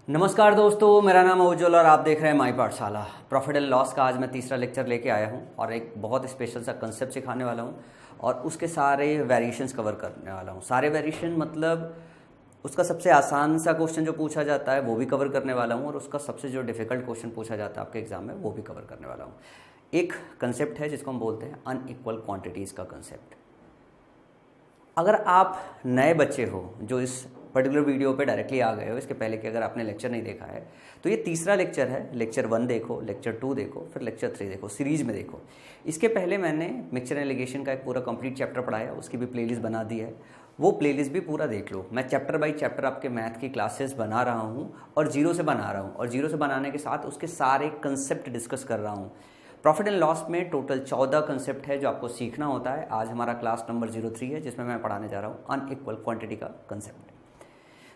नमस्कार दोस्तों, मेरा नाम है उज्जवल और आप देख रहे हैं माई पाठशाला। प्रॉफिट एंड लॉस का आज मैं तीसरा लेक्चर लेके आया हूं और एक बहुत स्पेशल सा कंसेप्ट सिखाने वाला हूं और उसके सारे वेरिएशंस कवर करने वाला हूं। सारे वेरिएशन मतलब उसका सबसे आसान सा क्वेश्चन जो पूछा जाता है वो भी कवर करने वाला हूं और उसका सबसे जो डिफ़िकल्ट क्वेश्चन पूछा जाता है आपके एग्जाम में वो भी कवर करने वाला हूँ। एक कंसेप्ट है जिसको हम बोलते हैं अनइक्वल क्वान्टिटीज़ का कंसेप्ट। अगर आप नए बच्चे हो जो इस पर्टिकुलर वीडियो पे डायरेक्टली आ गए हो, इसके पहले कि अगर आपने लेक्चर नहीं देखा है तो ये तीसरा लेक्चर है। लेक्चर 1 देखो, लेक्चर 2 देखो, फिर लेक्चर 3 देखो, सीरीज में देखो। इसके पहले मैंने मिक्सचर एंड एलिगेशन का एक पूरा कंप्लीट चैप्टर पढ़ाया, उसकी भी प्लेलिस्ट बना दी है, वो प्लेलिस्ट भी पूरा देख लो। मैं चैप्टर बाई चैप्टर आपके मैथ की क्लासेस बना रहा हूँ और जीरो से बना रहा हूँ और जीरो से बनाने के साथ उसके सारे कंसेप्ट डिस्कस कर रहा हूँ। प्रॉफिट एंड लॉस में टोटल 14 कंसेप्ट है जो आपको सीखना होता है। आज हमारा क्लास नंबर 03 है जिसमें मैं पढ़ाने जा रहा हूँ अनइक्वल क्वांटिटी का कंसेप्ट।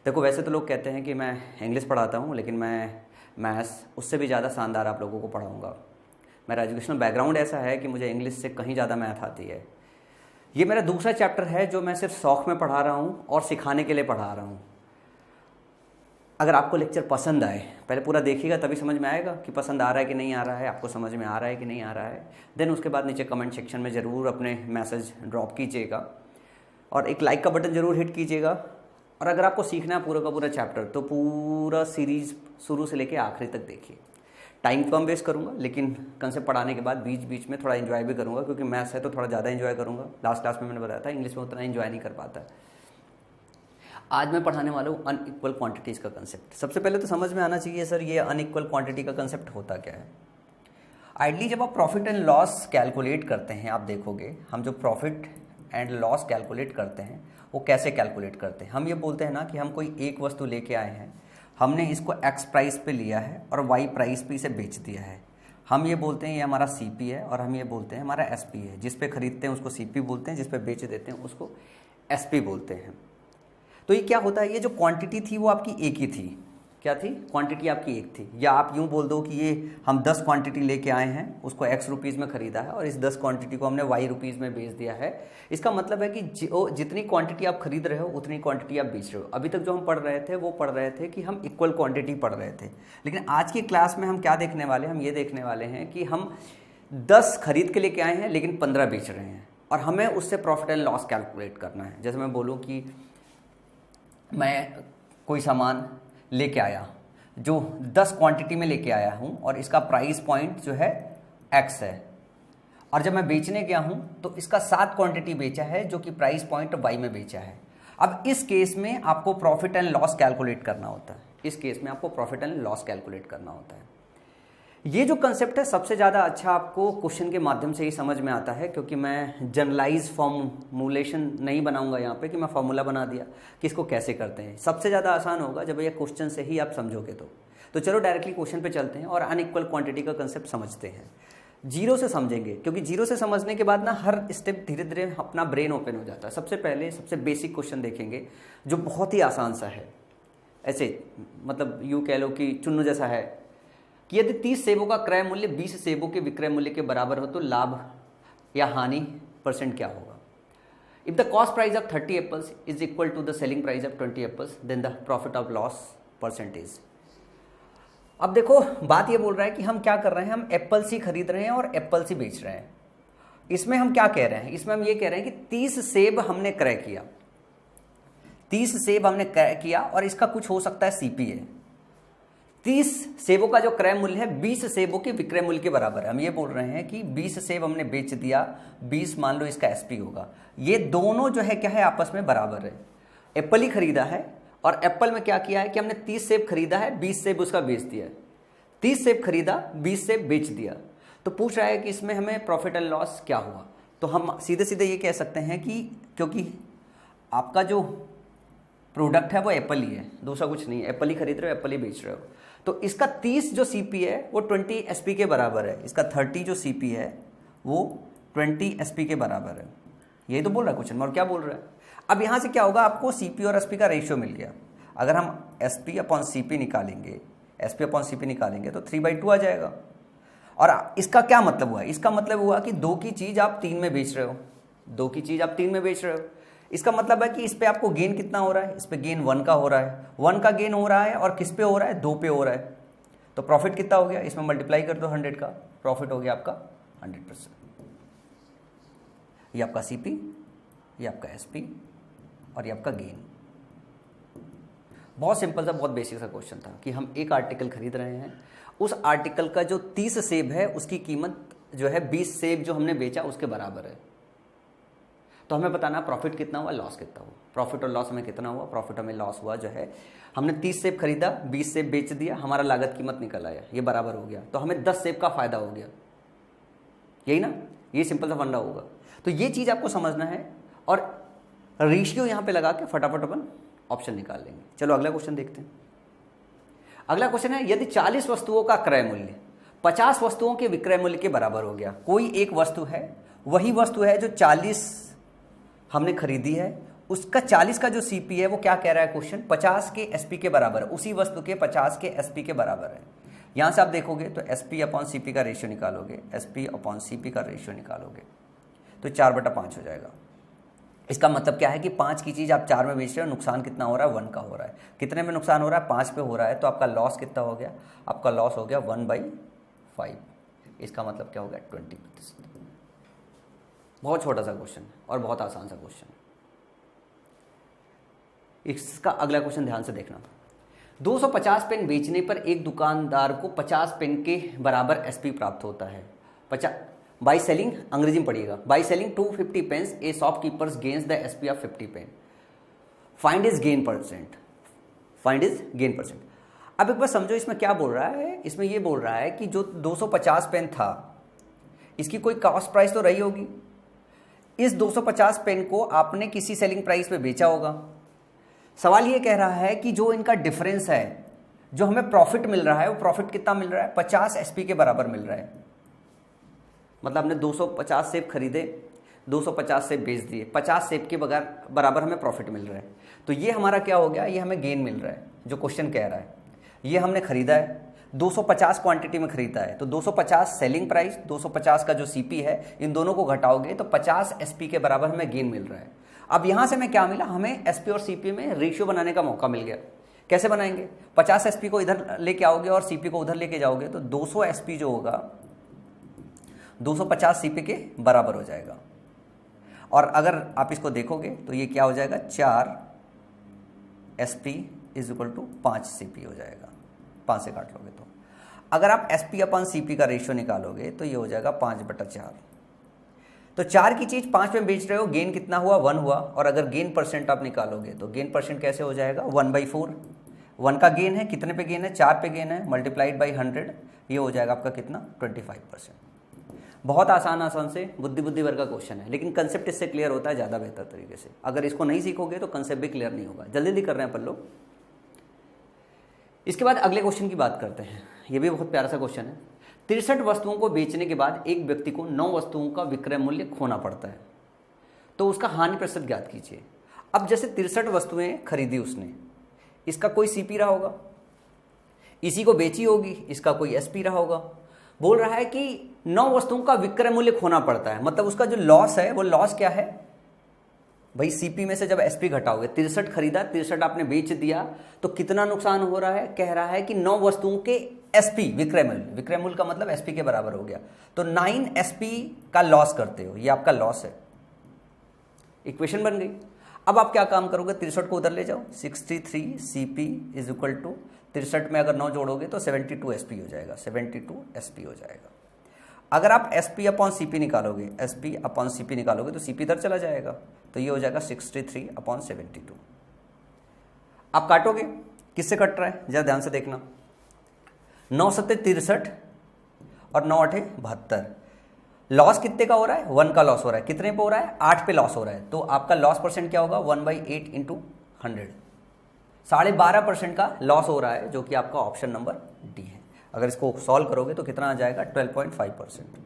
देखो, वैसे तो लोग कहते हैं कि मैं इंग्लिश पढ़ाता हूँ, लेकिन मैं मैथ्स उससे भी ज़्यादा शानदार आप लोगों को पढ़ाऊँगा। मेरा एजुकेशनल बैकग्राउंड ऐसा है कि मुझे इंग्लिश से कहीं ज़्यादा मैथ आती है। ये मेरा दूसरा चैप्टर है जो मैं सिर्फ शौक में पढ़ा रहा हूँ और सिखाने के लिए पढ़ा रहा हूँ। अगर आपको लेक्चर पसंद आए, पहले पूरा देखिएगा तभी समझ में आएगा कि पसंद आ रहा है कि नहीं आ रहा है, आपको समझ में आ रहा है कि नहीं आ रहा है। देन उसके बाद नीचे कमेंट सेक्शन में ज़रूर अपने मैसेज ड्रॉप कीजिएगा और एक लाइक का बटन ज़रूर हिट कीजिएगा। और अगर आपको सीखना है पूरा का पूरा चैप्टर तो पूरा सीरीज शुरू से लेकर आखिरी तक देखिए। टाइम कम वेस्ट करूँगा, लेकिन कंसेप्ट पढ़ाने के बाद बीच बीच में थोड़ा एंजॉय भी करूँगा, क्योंकि मैथ्स है तो थोड़ा ज़्यादा एंजॉय करूँगा। लास्ट क्लास में मैंने बताया था इंग्लिश में उतना एंजॉय नहीं कर पाता। आज मैं पढ़ाने वाला हूँ अनइक्वल क्वांटिटीज़ का कंसेप्ट। सबसे पहले तो समझ में आना चाहिए सर ये अनइक्वल क्वांटिटी का कंसेप्ट होता क्या है। आइडली जब आप प्रॉफिट एंड लॉस कैलकुलेट करते हैं, आप देखोगे हम जो प्रॉफिट एंड लॉस कैलकुलेट करते हैं वो कैसे कैलकुलेट करते हैं। हम ये बोलते हैं ना कि हम कोई एक वस्तु लेके आए हैं, हमने इसको एक्स प्राइस पे लिया है और वाई प्राइस पे इसे बेच दिया है। हम ये बोलते हैं ये हमारा सीपी है और हम ये बोलते हैं हमारा एसपी है। जिस पे खरीदते हैं उसको सीपी बोलते हैं, जिस पे बेच देते हैं उसको एसपी बोलते हैं। तो ये क्या होता है, ये जो क्वांटिटी थी वो आपकी एक ही थी। क्या थी? क्वांटिटी आपकी एक थी। या आप यूँ बोल दो कि ये हम 10 क्वांटिटी लेके आए हैं, उसको एक्स रुपीज़ में ख़रीदा है और इस 10 क्वांटिटी को हमने वाई रुपीज़ में बेच दिया है। इसका मतलब है कि जितनी क्वांटिटी आप खरीद रहे हो उतनी क्वांटिटी आप बेच रहे हो। अभी तक जो हम पढ़ रहे थे वो पढ़ रहे थे कि हम इक्वल क्वांटिटी पढ़ रहे थे, लेकिन आज की क्लास में हम क्या देखने वाले हैं, हम ये देखने वाले हैं कि हम 10 खरीद के लेके आए हैं लेकिन 15 बेच रहे हैं और हमें उससे प्रॉफिट एंड लॉस कैलकुलेट करना है। जैसे मैं बोलूँ कि मैं कोई सामान लेके आया जो 10 क्वांटिटी में लेके आया हूँ और इसका प्राइस पॉइंट जो है एक्स है, और जब मैं बेचने गया हूँ तो इसका 7 क्वांटिटी बेचा है जो कि प्राइस पॉइंट वाई में बेचा है। अब इस केस में आपको प्रॉफिट एंड लॉस कैलकुलेट करना होता है। इस केस में आपको प्रॉफिट एंड लॉस कैलकुलेट करना होता है। ये जो कंसेप्ट है सबसे ज़्यादा अच्छा आपको क्वेश्चन के माध्यम से ही समझ में आता है, क्योंकि मैं जनरलाइज फॉर्मूलेशन नहीं बनाऊंगा यहाँ पे कि मैं फार्मूला बना दिया कि इसको कैसे करते हैं। सबसे ज़्यादा आसान होगा जब ये क्वेश्चन से ही आप समझोगे। तो चलो डायरेक्टली क्वेश्चन पे चलते हैं और अनइक्वल क्वांटिटी का कंसेप्ट समझते हैं। जीरो से समझेंगे, क्योंकि जीरो से समझने के बाद ना हर स्टेप धीरे धीरे अपना ब्रेन ओपन हो जाता है। सबसे पहले सबसे बेसिक क्वेश्चन देखेंगे जो बहुत ही आसान सा है। ऐसे मतलब यूँ कह लो कि चुन्नू जैसा है कि यदि 30 सेबों का क्रय मूल्य 20 सेबों के विक्रय मूल्य के बराबर हो तो लाभ या हानि परसेंट क्या होगा। If the cost price of 30 apples is equal to the selling price of 20 apples then the profit of loss percentage. अब देखो, बात ये बोल रहा है कि हम क्या कर रहे हैं, हम एप्पल्स ही खरीद रहे हैं और एप्पल्स ही बेच रहे हैं। इसमें हम क्या कह रहे हैं, इसमें हम ये कह रहे हैं कि 30 सेब हमने क्रय किया, 30 सेब हमने क्रय किया और इसका कुछ हो सकता है सीपी है। 30 सेबों का जो क्रय मूल्य है 20 सेबों के विक्रय मूल्य के बराबर है। हम ये बोल रहे हैं कि 20 सेब हमने बेच दिया, 20 मान लो इसका एसपी होगा। ये दोनों जो है क्या है, आपस में बराबर है। एप्पल ही खरीदा है और एप्पल में क्या किया है कि हमने 30 सेब खरीदा है, 20 सेब उसका बेच दिया। 30 सेब खरीदा, 20 सेब बेच दिया। तो पूछ रहा है कि इसमें हमें प्रॉफिट एंड लॉस क्या हुआ। तो हम सीधे सीधे ये कह सकते हैं कि क्योंकि आपका जो प्रोडक्ट है वो एप्पल ही है, दूसरा कुछ नहीं है। एप्पल ही खरीद रहे हो, एप्पल ही बेच रहे हो, तो इसका 30 जो सीपी है वो 20 एसपी के बराबर है। इसका 30 जो सीपी है वो 20 एसपी के बराबर है। यही तो बोल रहा है क्वेश्चन में, और क्या बोल रहा है। अब यहाँ से क्या होगा, आपको सीपी और एसपी का रेशियो मिल गया। अगर हम एसपी अपॉन सीपी निकालेंगे, एसपी अपॉन सीपी निकालेंगे तो 3/2 आ जाएगा। और इसका क्या मतलब हुआ, इसका मतलब हुआ कि 2 की चीज़ आप 3 में बेच रहे हो, 2 की चीज़ आप 3 में बेच रहे हो। इसका मतलब है कि इस पे आपको गेन कितना हो रहा है, इस पे गेन 1 का हो रहा है, 1 का गेन हो रहा है और किस पे हो रहा है, 2 पे हो रहा है। तो प्रॉफिट कितना हो गया, इसमें मल्टीप्लाई कर दो 100 का, प्रॉफिट हो गया आपका 100%। ये आपका सीपी, ये आपका एसपी और ये आपका गेन। बहुत सिंपल सा, बहुत बेसिक सा क्वेश्चन था कि हम एक आर्टिकल खरीद रहे हैं, उस आर्टिकल का जो 30 सेब है उसकी कीमत जो है 20 सेब जो हमने बेचा उसके बराबर है। तो हमें बताना प्रॉफिट कितना हुआ, लॉस कितना हुआ। प्रॉफिट और लॉस हमें कितना हुआ, प्रॉफिट हमें लॉस हुआ जो है, हमने 30 सेब खरीदा, 20 सेब बेच दिया, हमारा लागत कीमत निकल आया, ये बराबर हो गया, तो हमें 10 सेब का फायदा हो गया, यही ना, ये सिंपल सा फंडा होगा। तो ये चीज आपको समझना है और रेशियो यहां पे लगा के फटाफट अपन ऑप्शन निकाल लेंगे। चलो अगला क्वेश्चन देखते हैं। अगला क्वेश्चन है, यदि 40 वस्तुओं का क्रय मूल्य 50 वस्तुओं के विक्रय मूल्य के बराबर हो गया। कोई एक वस्तु है, वही वस्तु है जो 40 हमने खरीदी है, उसका 40 का जो सीपी है वो क्या कह रहा है क्वेश्चन, 50 के एसपी के बराबर है, उसी वस्तु के 50 के एसपी के बराबर है। यहां से आप देखोगे तो एसपी अपॉन सीपी का रेशियो निकालोगे, एसपी अपॉन सीपी का रेशियो निकालोगे तो 4/5 हो जाएगा। इसका मतलब क्या है कि 5 की चीज आप 4 में बेच रहे हो, नुकसान कितना हो रहा है, 1 का हो रहा है। कितने में नुकसान हो रहा है, 5 पे हो रहा है, तो आपका लॉस कितना हो गया, आपका लॉस हो गया 1/5। इसका मतलब क्या हो गया, 20%। बहुत छोटा सा क्वेश्चन और बहुत आसान सा क्वेश्चन। इसका अगला क्वेश्चन ध्यान से देखना। 250 पेन बेचने पर एक दुकानदार को 50 पेन के बराबर एसपी प्राप्त होता है। बाई सेलिंग, अंग्रेजी में पढ़िएगा, by selling 250 pens a shopkeepers gains the SP of 50 pen, find is gain percent, find is gain percent. अब एक बार समझो इसमें क्या बोल रहा है, इसमें ये बोल रहा है कि जो 250 पेन था इसकी कोई कॉस्ट प्राइस तो रही होगी, इस 250 पेन को आपने किसी सेलिंग प्राइस पे बेचा होगा। सवाल ये कह रहा है कि जो इनका डिफरेंस है, जो हमें प्रॉफिट मिल रहा है, वो प्रॉफिट कितना मिल रहा है, 50 एसपी के बराबर मिल रहा है। मतलब हमने 250 सेब खरीदे, 250 सेब बेच दिए, 50 सेब के बराबर हमें प्रॉफिट मिल रहा है। तो ये हमारा क्या हो गया, ये हमें गेन मिल रहा है, जो क्वेश्चन कह रहा है। ये हमने खरीदा है, 250 क्वांटिटी में खरीदा है, तो 250 सेलिंग प्राइस, 250 का जो सीपी है, इन दोनों को घटाओगे तो 50 एसपी के बराबर हमें गेन मिल रहा है। अब यहां से हमें क्या मिला, हमें एसपी और सीपी में रेशियो बनाने का मौका मिल गया। कैसे बनाएंगे, 50 एसपी को इधर लेके आओगे और सीपी को उधर लेके जाओगे तो 200 एसपी जो होगा 250 सीपी के बराबर हो जाएगा। और अगर आप इसको देखोगे तो ये क्या हो जाएगा, 4 SP is equal to 5 CP हो जाएगा, 5 से काट लोगे तो। अगर आप एसपी अपन सीपी का रेशियो निकालोगे तो ये हो जाएगा 5/4। तो 4 की चीज 5 में बेच रहे हो, गेन कितना हुआ, 1 हुआ। और अगर गेन परसेंट आप निकालोगे तो गेन परसेंट कैसे हो जाएगा, 1/4। 1 का गेन है, कितने पे गेन है, 4 पे गेन है, मल्टीप्लाइड बाई 100, ये हो जाएगा आपका कितना, 25%। बहुत आसान से बुद्धि भर का क्वेश्चन है, लेकिन कंसेप्ट इससे क्लियर होता है ज़्यादा बेहतर तरीके से। अगर इसको नहीं सीखोगे तो कंसेप्ट भी क्लियर नहीं होगा। जल्दी कर रहे हैं अपन लोग। इसके बाद अगले क्वेश्चन की बात करते हैं। ये भी बहुत प्यारा सा क्वेश्चन है। 63 वस्तुओं को बेचने के बाद एक व्यक्ति को 9 वस्तुओं का विक्रय मूल्य खोना पड़ता है, तो उसका हानि प्रतिशत ज्ञात कीजिए। अब जैसे 63 वस्तुएं खरीदी उसने, इसका कोई सीपी रहा होगा, इसी को बेची होगी, इसका कोई एसपी रहा होगा। बोल रहा है कि 9 वस्तुओं का विक्रय मूल्य खोना पड़ता है, मतलब उसका जो लॉस है वो लॉस क्या है भाई, सीपी में से जब एसपी घटाओगे, 63 खरीदा, 63 आपने बेच दिया, तो कितना नुकसान हो रहा है, कह रहा है कि 9 वस्तुओं के एसपी विक्रय मूल्य का मतलब एसपी के बराबर हो गया, तो 9 एसपी का लॉस करते हो, ये आपका लॉस है। इक्वेशन बन गई। अब आप क्या काम करोगे, 63 को उधर ले जाओ, 63 सीपी इज इक्वल टू 63 में अगर 9 जोड़ोगे तो 72 एसपी हो जाएगा, 72 एसपी हो जाएगा। अगर आप एसपी अपॉन सीपी निकालोगे, एसपी अपॉन सीपी निकालोगे तो सीपी इधर चला जाएगा, तो ये हो जाएगा 63 अपॉन 72। आप काटोगे, किससे कट रहा है जरा ध्यान से देखना, 9 7 63 और 9 8 72। लॉस कितने का हो रहा है, 1 का लॉस हो रहा है, कितने पे हो रहा है, 8 पे लॉस हो रहा है, तो आपका लॉस परसेंट क्या होगा, 1/8 इंटू 100, 12.5% का लॉस हो रहा है, जो कि आपका ऑप्शन नंबर डी है। अगर इसको सॉल्व करोगे तो कितना आ जाएगा, 12.5%।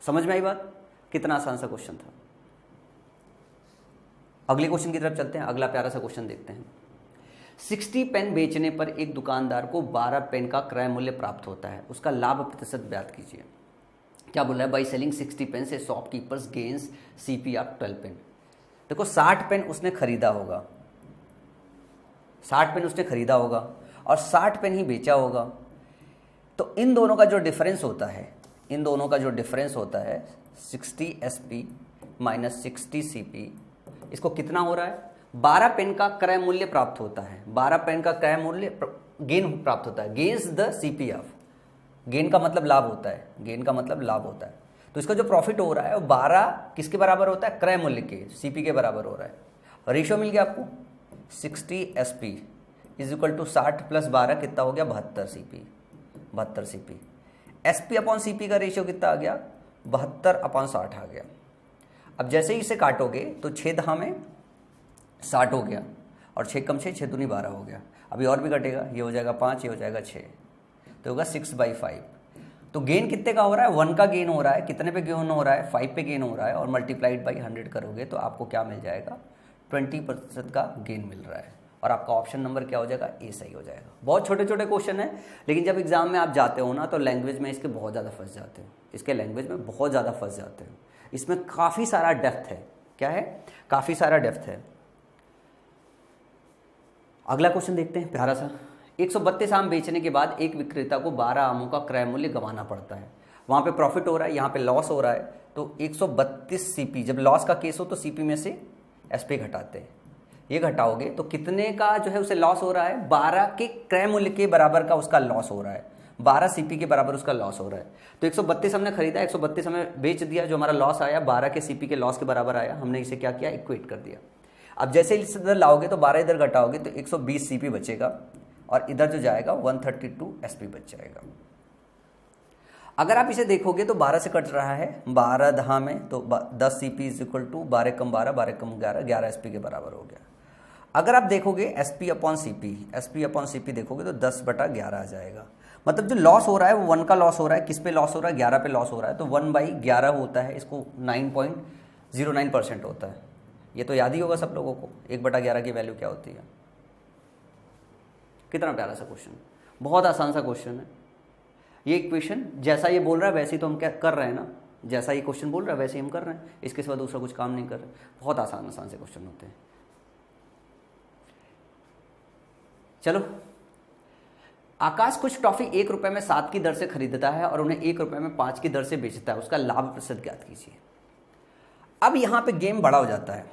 समझ में आई बात, कितना आसान सा क्वेश्चन था। अगले क्वेश्चन की तरफ चलते हैं। अगला प्यारा सा क्वेश्चन देखते हैं। 60 पेन बेचने पर एक दुकानदार को 12 पेन का क्रय मूल्य प्राप्त होता है, उसका लाभ प्रतिशत ज्ञात कीजिए। क्या बोल रहा है, बाई सेलिंग 60 पेन से shopkeepers gains CP of 12 pen. देखो 60 पेन उसने खरीदा होगा, 60 पेन उसने खरीदा होगा और 60 पेन ही बेचा होगा। तो इन दोनों का जो डिफरेंस होता है, इन दोनों का जो डिफरेंस होता है 60 SP माइनस 60 CP, इसको कितना हो रहा है, 12 पेन का क्रय मूल्य प्राप्त होता है, 12 पेन का क्रय मूल्य गेन प्राप्त होता है, gains the CP of, gain का मतलब लाभ होता है, गेन का मतलब लाभ होता है। तो इसका जो प्रॉफिट हो रहा है वो 12 किसके बराबर होता है, क्रय मूल्य के, CP के बराबर हो रहा है। रेशियो मिल गया आपको, 60 SP is equal to 60 plus 12 कितना हो गया, 72 CP, 72 CP। SP upon CP का रेशियो कितना आ गया, 72 अपॉन 60 आ गया। अब जैसे ही इसे काटोगे तो 6 दहा में 60 हो गया और 6 कम 6, 6 दूनी 12 हो गया। अभी और भी कटेगा, ये हो जाएगा 5, ये हो जाएगा 6, तो होगा 6/5। तो गेन कितने का हो रहा है, 1 का गेन हो रहा है, कितने पे गेन हो रहा है, 5 पे गेन हो रहा है, और मल्टीप्लाइड बाई 100 करोगे तो आपको क्या मिल जाएगा, 20% का गेन मिल रहा है। और आपका ऑप्शन नंबर क्या हो जाएगा, ए सही हो जाएगा। बहुत छोटे छोटे क्वेश्चन है, लेकिन जब एग्जाम में आप जाते हो ना तो लैंग्वेज में इसके बहुत ज़्यादा फंस जाते हो, इसके लैंग्वेज में बहुत ज़्यादा फंस जाते हो। इसमें काफ़ी सारा डेप्थ है, क्या है, काफ़ी सारा डेप्थ है। अगला क्वेश्चन देखते हैं, प्यारा सा। 132 आम बेचने के बाद एक विक्रेता को 12 आमों का क्रय मूल्य गंवाना पड़ता है। वहाँ पे प्रॉफिट हो रहा है, यहाँ पे लॉस हो रहा है। तो 132 CP, जब लॉस का केस हो तो CP में से SP घटाते हैं, ये घटाओगे तो कितने का जो है उसे लॉस हो रहा है, 12 के क्रय मूल्य के बराबर का उसका लॉस हो रहा है, 12 CP के बराबर उसका लॉस हो रहा है। तो 132 हमने खरीदा, 132 हमें बेच दिया, जो हमारा लॉस आया 12 के CP के लॉस के बराबर आया, हमने इसे क्या किया, इक्वेट कर दिया। अब जैसे इस इधर लाओगे तो 12 इधर घटाओगे तो 120 CP बचेगा और इधर जो जाएगा 132 SP बच जाएगा। अगर आप इसे देखोगे तो 12 से कट रहा है, 12 दहा में तो 10 CP इज इक्वल टू 12 कम 12, 12 कम 11, 11 SP के बराबर हो गया। अगर आप देखोगे SP अपॉन CP देखोगे तो 10/11 आ जाएगा। मतलब जो लॉस हो रहा है वो 1 का लॉस हो रहा है, किस पे लॉस हो रहा है, 11 पे लॉस हो रहा है, तो 1/11 होता है, इसको 9.09% होता है। ये तो याद ही होगा सब लोगों को, 1/11 की वैल्यू क्या होती है। कितना प्यारा सा क्वेश्चन, बहुत आसान सा क्वेश्चन है। ये इक्वेशन जैसा ये बोल रहा है वैसे ही तो हम क्या कर रहे हैं ना, जैसा ये क्वेश्चन बोल रहा है वैसे ही हम कर रहे हैं, इसके सिवा दूसरा कुछ काम नहीं कर रहे। बहुत आसान आसान से क्वेश्चन होते हैं। चलो, आकाश कुछ टॉफी 1 रुपए में 7 की दर से खरीदता है और उन्हें 1 रुपए में 5 की दर से बेचता है, उसका लाभ प्रतिशत ज्ञात कीजिए। अब यहाँ पे गेम बड़ा हो जाता है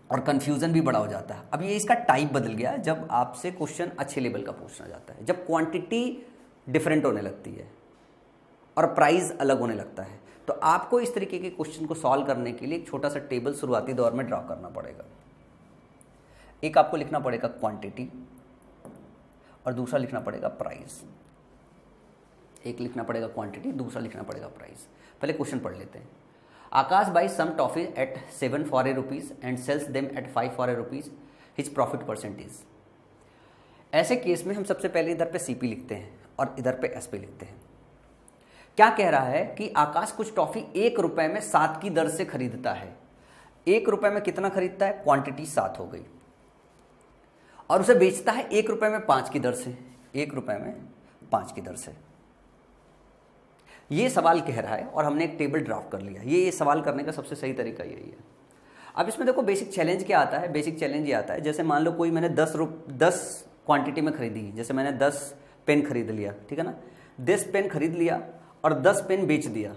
और कंफ्यूजन भी बड़ा हो जाता है। अब ये इसका टाइप बदल गया जब आपसे क्वेश्चन अच्छे लेवल का पूछना जाता है, जब क्वांटिटी डिफरेंट होने लगती है और प्राइस अलग होने लगता है। तो आपको इस तरीके के क्वेश्चन को सॉल्व करने के लिए एक छोटा सा टेबल शुरुआती दौर में ड्रॉ करना पड़ेगा। एक आपको लिखना पड़ेगा क्वांटिटी और दूसरा लिखना पड़ेगा प्राइस। एक लिखना पड़ेगा क्वांटिटी, दूसरा लिखना पड़ेगा प्राइस। पहले क्वेश्चन पढ़ लेते हैं। Akash buys some toffee at 7 for a rupees and sells them at 5 for a rupees, his profit percentage. ऐसे केस में हम सबसे पहले इधर पे CP लिखते हैं और इधर पे SP लिखते हैं। क्या कह रहा है कि आकाश कुछ टॉफी 1 रुपए में 7 की दर से खरीदता है। 1 रुपए में कितना खरीदता है, क्वांटिटी 7 हो गई, और उसे बेचता है 1 रुपए में 5 की दर से, 1 रुपए में 5 की दर से। ये सवाल कह रहा है और हमने एक टेबल ड्राफ्ट कर लिया। ये सवाल करने का सबसे सही तरीका यही है। अब इसमें देखो बेसिक चैलेंज क्या आता है, बेसिक चैलेंज ये आता है, जैसे मान लो कोई मैंने 10 क्वांटिटी में खरीदी, जैसे मैंने 10 पेन खरीद लिया, ठीक है ना, 10 पेन खरीद लिया और 10 पेन बेच दिया,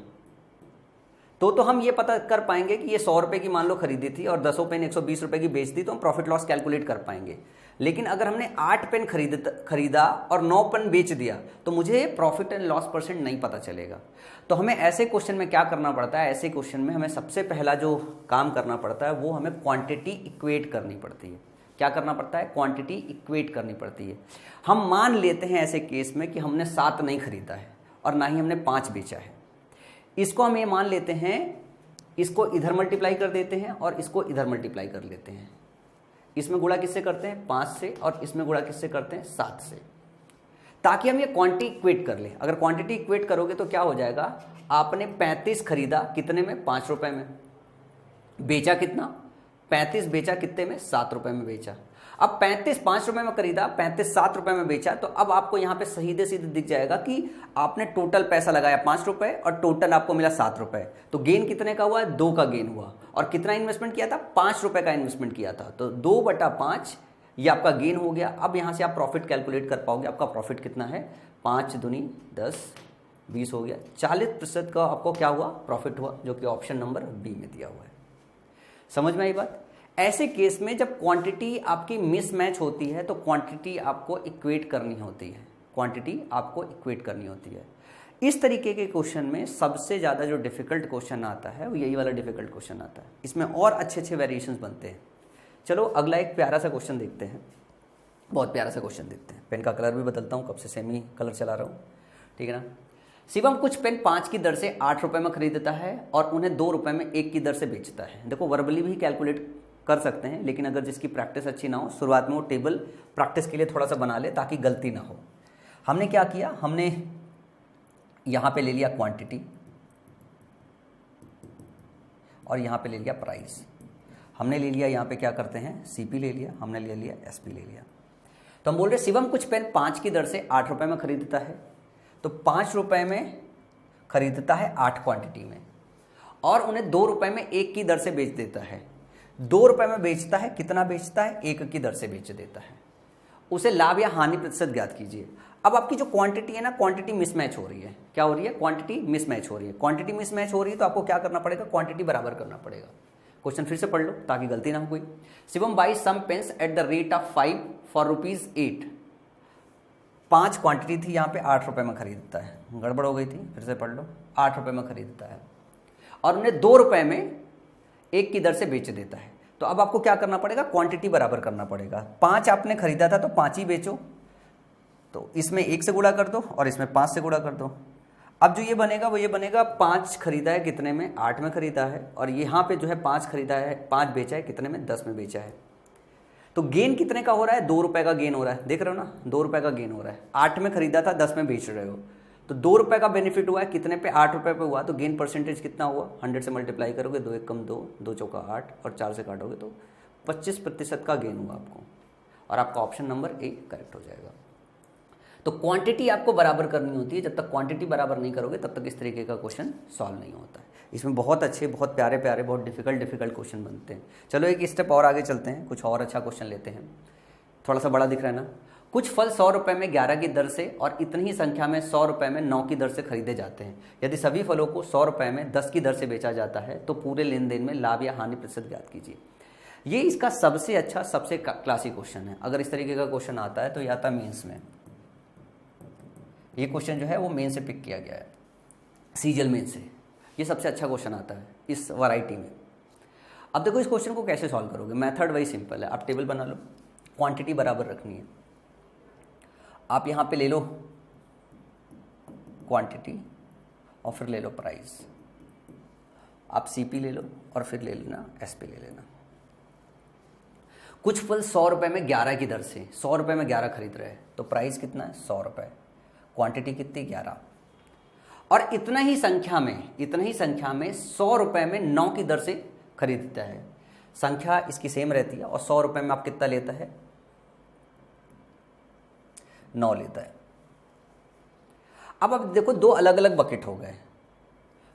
तो हम ये पता कर पाएंगे कि ये 100 रुपए की मान लो खरीदी थी और 10 पेन 120 रुपए की बेच दी, तो हम प्रॉफिट लॉस कैलकुलेट कर पाएंगे। लेकिन अगर हमने 8 पेन खरीदा और 9 पेन बेच दिया तो मुझे प्रॉफिट एंड लॉस परसेंट नहीं पता चलेगा। तो हमें ऐसे क्वेश्चन में क्या करना पड़ता है, ऐसे क्वेश्चन में हमें सबसे पहला जो काम करना पड़ता है वो हमें क्वांटिटी इक्वेट करनी पड़ती है। क्या करना पड़ता है, क्वांटिटी इक्वेट करनी पड़ती है। हम मान लेते हैं ऐसे केस में कि हमने 7 नहीं खरीदा है और ना ही हमने 5 बेचा है। इसको हम ये मान लेते हैं, इसको इधर मल्टीप्लाई कर देते हैं और इसको इधर मल्टीप्लाई कर लेते हैं। इसमें गुणा किससे करते हैं, 5 से, और इसमें गुणा किससे करते हैं, 7 से, ताकि हम ये क्वांटिटी इक्वेट कर लें। अगर क्वांटिटी इक्वेट करोगे तो क्या हो जाएगा, आपने 35 खरीदा कितने में, 5 रुपए में, बेचा कितना, 35 बेचा कितने में, 7 रुपए में बेचा। अब 35 5 रुपए में खरीदा, 35 7 रुपए में बेचा, तो अब आपको यहां पे सीधे सीधे दिख जाएगा कि आपने टोटल पैसा लगाया 5 रुपए और टोटल आपको मिला 7 रुपए। तो गेन कितने का हुआ? 2 का गेन हुआ। और कितना इन्वेस्टमेंट किया था? 5 रुपए का इन्वेस्टमेंट किया था। तो 2/5 ये आपका गेन हो गया। अब यहां से आप प्रॉफिट कैलकुलेट कर पाओगे। आपका प्रॉफिट कितना है? 5 दूनी 10 20 हो गया। 40% का आपको क्या हुआ? प्रॉफिट हुआ, जो कि ऑप्शन नंबर बी में दिया हुआ है। समझ में आई बात? ऐसे केस में जब क्वांटिटी आपकी मिसमैच होती है तो क्वांटिटी आपको इक्वेट करनी होती है। क्वांटिटी आपको इक्वेट करनी होती है। इस तरीके के क्वेश्चन में सबसे ज़्यादा जो डिफिकल्ट क्वेश्चन आता है वो यही वाला डिफिकल्ट क्वेश्चन आता है। इसमें और अच्छे अच्छे वेरिएशंस बनते हैं। चलो अगला एक प्यारा सा क्वेश्चन देखते हैं। बहुत प्यारा सा क्वेश्चन देखते हैं। पेन का कलर भी बदलता हूँ, कब से सेम ही कलर चला रहा हूँ, ठीक है ना। शिवम कुछ पेन 5 की दर से 8 रुपए में खरीदता है और उन्हें 2 रुपए में 1 की दर से बेचता है। देखो वर्बली भी कैलकुलेट कर सकते हैं, लेकिन अगर जिसकी प्रैक्टिस अच्छी ना हो, शुरुआत में वो टेबल प्रैक्टिस के लिए थोड़ा सा बना ले ताकि गलती ना हो। हमने क्या किया? हमने यहाँ पे ले लिया क्वांटिटी और यहाँ पे ले लिया प्राइस। हमने ले लिया यहाँ पे क्या करते हैं? सीपी ले लिया, हमने ले लिया एसपी ले लिया। तो हम बोल रहे शिवम कुछ पेन 5 की दर से 8 रुपए में खरीदता है। तो 5 रुपए में खरीदता है 8 क्वांटिटी में और उन्हें 2 रुपए में 1 की दर से बेच देता है। 2 रुपए में बेचता है, कितना बेचता है? 1 की दर से बेच देता है। उसे लाभ या हानि प्रतिशत ज्ञात कीजिए। अब आपकी जो क्वांटिटी है ना, क्वांटिटी मिसमैच हो रही है। क्या हो रही है? क्वांटिटी मिसमैच हो रही है। क्वांटिटी मिसमैच हो रही है तो आपको क्या करना पड़ेगा? क्वांटिटी बराबर करना पड़ेगा। क्वेश्चन फिर से पढ़ लो ताकि गलती ना हो कोई। Shivam buy some pens at the rate of 5 for ₹8। 5 quantity थी, यहाँ पे 8 रुपए में खरीदता है। गड़बड़ हो गई थी, फिर से पढ़ लो। 8 रुपए में खरीदता है और उन्हें 2 रुपए में 1 की दर से बेच देता है। तो अब आपको क्या करना पड़ेगा? क्वांटिटी बराबर करना पड़ेगा। 5 आपने खरीदा था तो 5 ही बेचो। तो इसमें 1 से गुणा कर दो और इसमें 5 से गुणा कर दो। अब जो ये बनेगा वो ये बनेगा 5 खरीदा है कितने में? 8 में खरीदा है। और यहाँ पे जो है 5 खरीदा है, 5 बेचा है कितने में? 10 में बेचा है। तो गेन कितने का हो रहा है? 2 रुपए का गेन हो रहा है। देख रहे हो ना, 2 रुपए का गेन हो रहा है। 8 में खरीदा था, 10 में बेच रहे हो, तो 2 रुपए का बेनिफिट हुआ है कितने पे? 8 रुपए पे हुआ। तो गेन परसेंटेज कितना हुआ? 100 से मल्टीप्लाई करोगे, 2 1 कम 2, 2 चौका 8 और 4 से काटोगे तो 25% का गेन हुआ आपको। और आपका ऑप्शन नंबर ए करेक्ट हो जाएगा। तो क्वांटिटी आपको बराबर करनी होती है। जब तक क्वांटिटी बराबर नहीं करोगे तब तक इस तरीके का क्वेश्चन सॉल्व नहीं होता है। इसमें बहुत अच्छे, बहुत प्यारे प्यारे, बहुत डिफिकल्ट क्वेश्चन बनते हैं। चलो एक स्टेप और आगे चलते हैं, कुछ और अच्छा क्वेश्चन लेते हैं। थोड़ा सा बड़ा दिख रहा है ना। कुछ फल 100 रुपए में 11 की दर से और इतनी ही संख्या में 100 रुपए में 9 की दर से खरीदे जाते हैं। यदि सभी फलों को 100 रुपए में 10 की दर से बेचा जाता है तो पूरे लेन देन में लाभ या हानि प्रतिशत ज्ञात कीजिए। ये इसका सबसे अच्छा, सबसे क्लासिक क्वेश्चन है। अगर इस तरीके का क्वेश्चन आता है तो यह आता है मेंस में। ये क्वेश्चन जो है वो मेन से पिक किया गया है, सीजीएल मेन से। ये सबसे अच्छा क्वेश्चन आता है इस वैरायटी में। अब देखो इस क्वेश्चन को कैसे सॉल्व करोगे। मेथड वही सिंपल है। आप टेबल बना लो, क्वांटिटी बराबर रखनी है। आप यहाँ पे ले लो क्वांटिटी और फिर ले लो प्राइस। आप सीपी ले लो और फिर ले लेना एसपी ले लेना। कुछ फल 100 रुपए में 11 की दर से, 100 रुपए में 11 खरीद रहे हैं, तो प्राइस कितना है? 100 रुपए। क्वांटिटी कितनी? 11। और इतना ही संख्या में 100 रुपए में 9 की दर से खरीदता है। संख्या इसकी सेम रहती है और 100 रुपए में आप कितना लेता है? 9 लेता है। अब देखो दो अलग अलग बकेट हो गए।